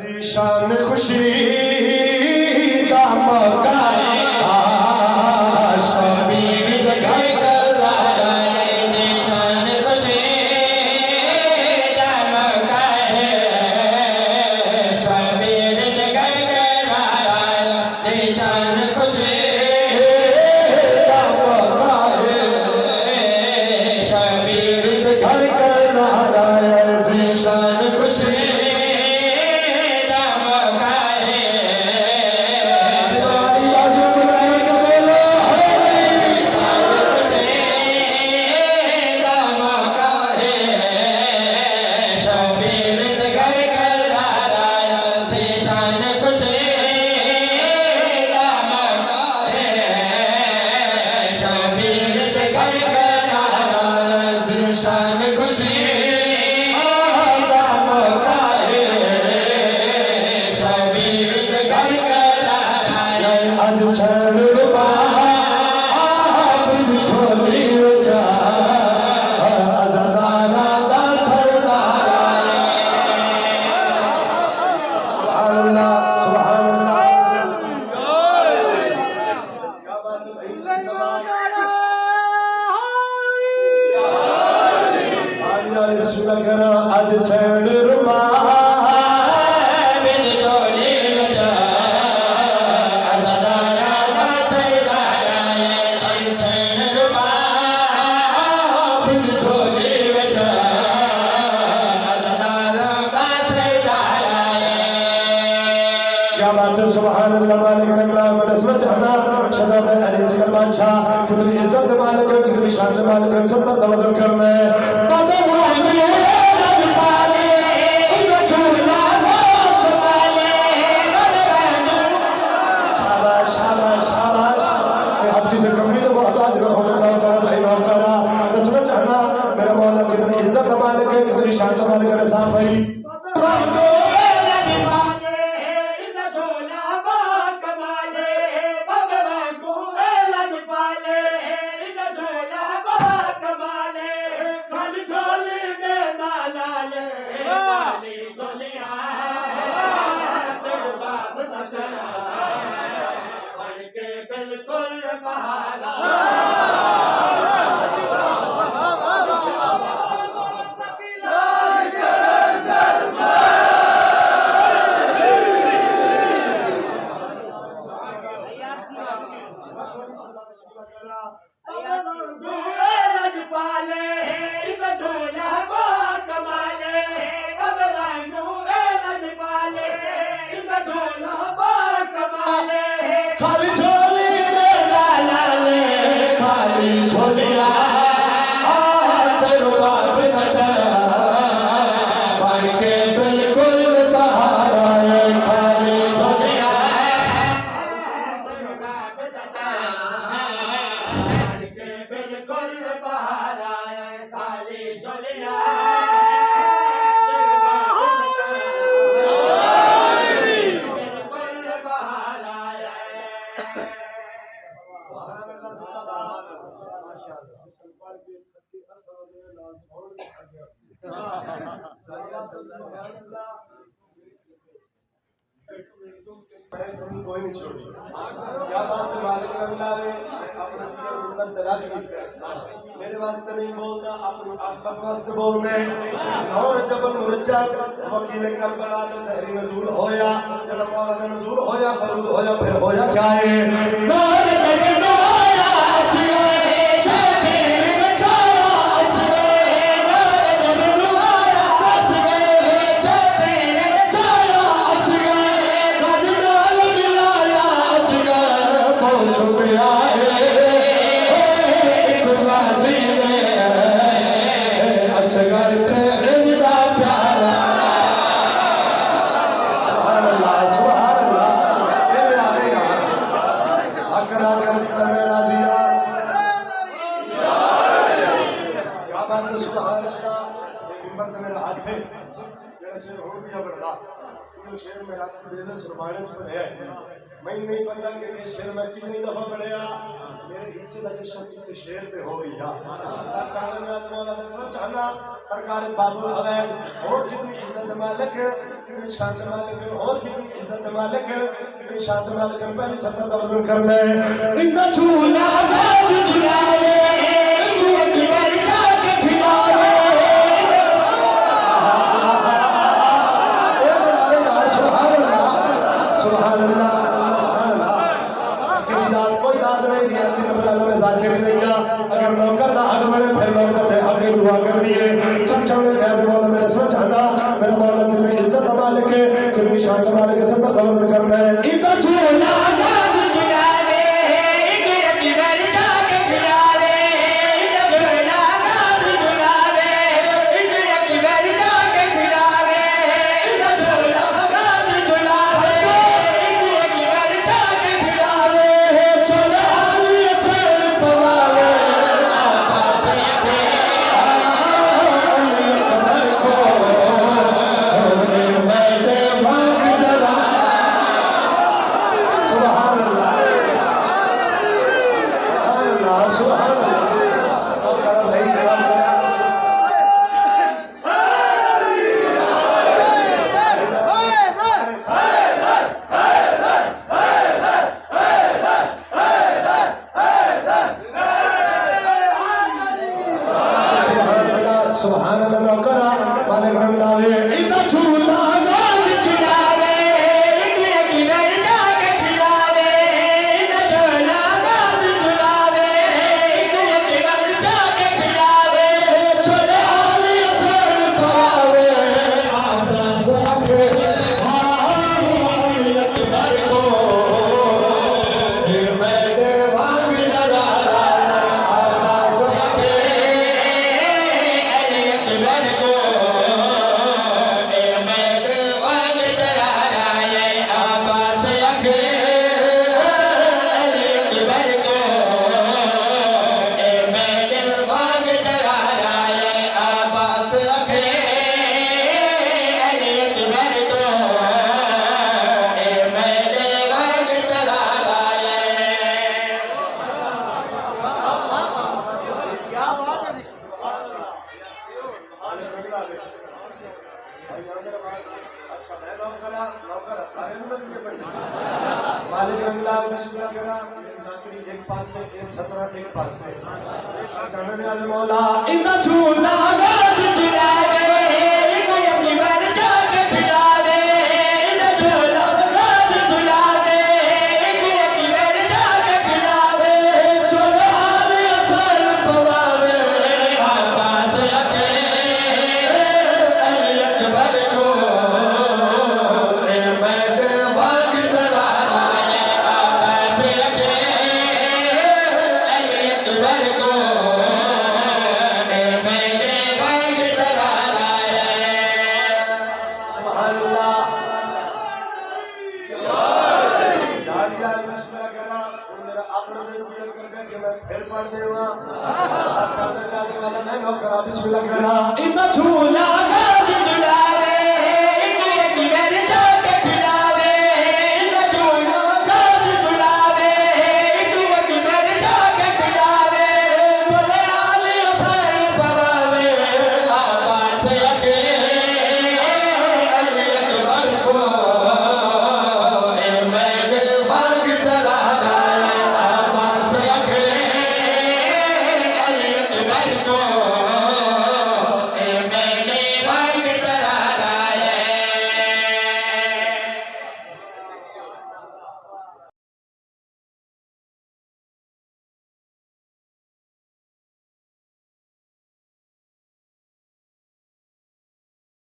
शान खुशी दा मौका शबीर दे घर कर आया है शान खुशी दा मौका है शबीर दे घर कर आया है शान खुशी दा मौका है शबीर दे घर कर आया है शान खुशी शान खुशी दा मौका है शबीर दे घर कर आया है अज छड़ रुबा बिन छोली वचा अज़दारा दा सरदार सुभान अल्लाह सुभान अल्लाह क्या बात है भाई जिंदाबाद बिस्मिल्लाह करा अज छड़ रुबा बिन छोली वचा अज़दारा दा सरदार अज छड़ रुबा बिन छोली वचा अज़दारा दा सरदार क्या बात है सुभान अल्लाह मालिक रमला मनसवत हना शदाद अली असगर बादशाह कितनी इज्जत मालिक है कितनी शान मालिक है सब तक तवज्जो करना है बाबा शांत मालिक ने साहब भाई बिल्कुल बहारा कोई नहीं छोड़ क्या बात है मालिक रंगलावे अपना जिगर बुलंद दराज कीता मेरे वास्ते नहीं बोलता अपनी आत्मत वास्ते बोलने और जबल मुरज्जब वकील करबला दा सहरी नज़ूल होया जब मौला दा नज़ूल होया फरूद होया फिर होया क्या है नौर जब होया अथिए शबीर बचाया अथिए नौर जब होया अथिए शबीर बचाया अथिए गजनाल मिलाया अथिए पहुंच गया है एक वाजी ने असगर थे इंदा प्यारा सुभान अल्लाह ये में आएगा हकरा कर दिता मेरा जिया क्या बात है सुभान अल्लाह ये मिंबर तो मेरा हाथ है जेड़ा शेर हो भी बड़ा ये शेर मेरा रात बेले सुरबाने च पढ़या मैं नहीं पता कि ये शेर मैं कितनी दफा पढ़या मेरे हिस्से का शब्द से शेर ते हो गया सच चाहना मैं मौला ने सब चाहना सरकार बाबुल अवैध और कितनी इज्जत मालिक कितनी शान मालिक है और कितनी इज्जत मालिक है, कितनी शान मालिक है। पहले 70 का वजन करना है। इतना झूला गाज झुलावे तू अकबर जाके खिलावे। सुभान अल्लाह सुभान अल्लाह सुभान अल्लाह। तेरी दाद कोई दाद नहीं दिया, तेरे बराबर में जाकिर नहीं है। अगर नौकर ना हक बने फिर नौकर ने आगे दुआ करनी है। सच्चा में कह दे मौला मेरा सच आना, मेरा मौला कितनी इज्जत मालिक है, कितनी शान मालिक है। सत्तर का वजन करना है। इतना झूला गाज झुलावे तू अकबर जाके खिलावे। झूला गाज झुलावे तू अकबर जाके खिलावे। झूला गाज झुलावे तू अकबर जाके खिलावे। चल आली चल पवावे आकाश के अली अकबर को मैं दे भाग जरा। सुभान अल्लाह सुभान अल्लाह सुभान अल्लाह। और करा भाई करा सुभान अल्लाह नौकरा मालिक रमलावे। इतना झूला गाज झुलावे तू अकबर जाके खिलावे। झूला गाज झुलावे तू अकबर जाके खिलावे। चले आली असर पवावे आकाश के अली अकबर को मैं दे भाग जरा। आकाश के अली अकबर को मैं दे भाग जरा। आकाश के अली अकबर को मैं दे भाग जरा। आकाश के अली अकबर को मैं दे भाग जरा। क्या बात है। अच्छा मैं नौकरा नौकरा सारे नंबर लिए पड़ी मालिक रंगला बिस्मिल्लाह करा। जाकिरी एक पास से एक 17 एक पास से चढ़ने वाले मौला। इतना झूला गाज झुलावे तू अकबर जाके खिलावे। झूला गाज झुलावे तू अकबर जाके खिलावे। चल आली असर पवावे आकाश के अली अकबर को मैं दे भाग जरा। आकाश के अली अकबर को मैं दे भाग जरा। सुभान अल्लाह बिस्मिल्लाह करा। मेरा अपना दिल पूजा कर दे कि मैं फिर पढ़ देवा। साथ साथ में वाला मैं नौकरा बिस्मिल्लाह करा। इतना झूला गाज